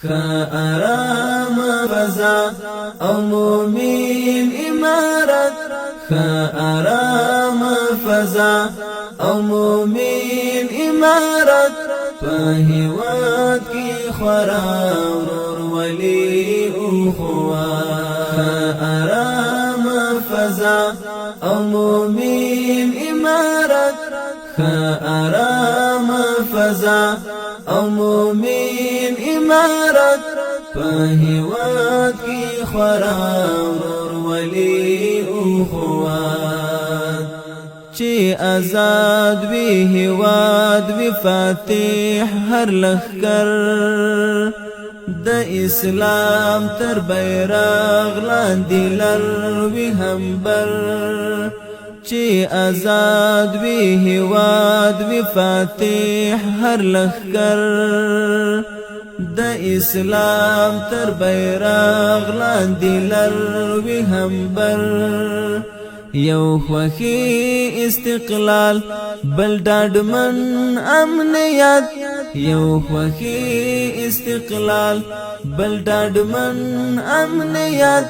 آرام فضا او مومن امارت آرام فضا او مومن امارت په هیواد کی خورا ورور ولی اخوا آرام فضا او مومن امارت آرام فضا او مومن امارت په هیواد کی خورا ورور ولی اخوا چی آزاد وی هیواد وی فاتح هر لخکر د اسلام تر بیرغ لاندې لر وی همبر چی آزاد وی هیواد وی فاتح هر لخکر د اسلام تر بیرغ لاندې لر وی همبر یو خوخی استقلال بل ډاډمن امنیت یو خوخی استقلال بل ډاډمن امنیت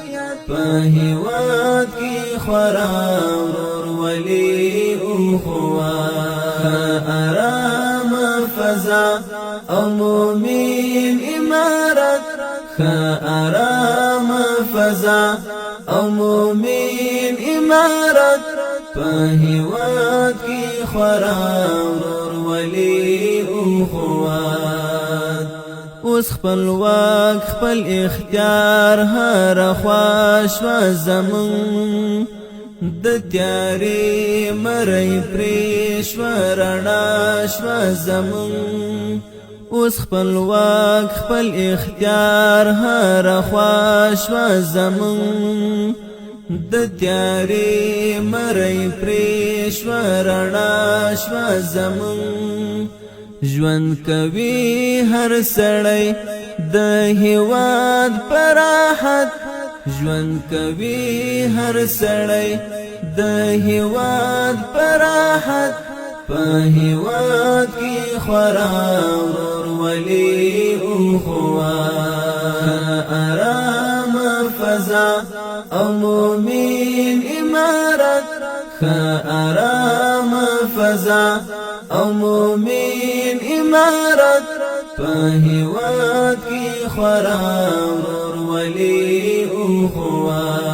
په هیواد کی خورا ورور ولی اخوا آرام فضا او مومن امارت آرام فضا او مومن امارت په هیواد کی خورا ورور ولی اخوا اوس خپل واک خپل اختیار هر خواش و زمون د تیاری مری پریش و رڼا شو زمون اوس خپل واک خپل اختیار هر خواش و زمون د تیاری مری پریش و رڼا شو زمون ژوند کوي هر سړی د هیواد پراحت ژوند کوي هر سړی د هیواد پراحت په هیواد کی خورا ورور ولی اخوا آرام فضا او مومن امارت آرام فضا او مومن امارت په هیواد کی خورا ورور ولی اخوا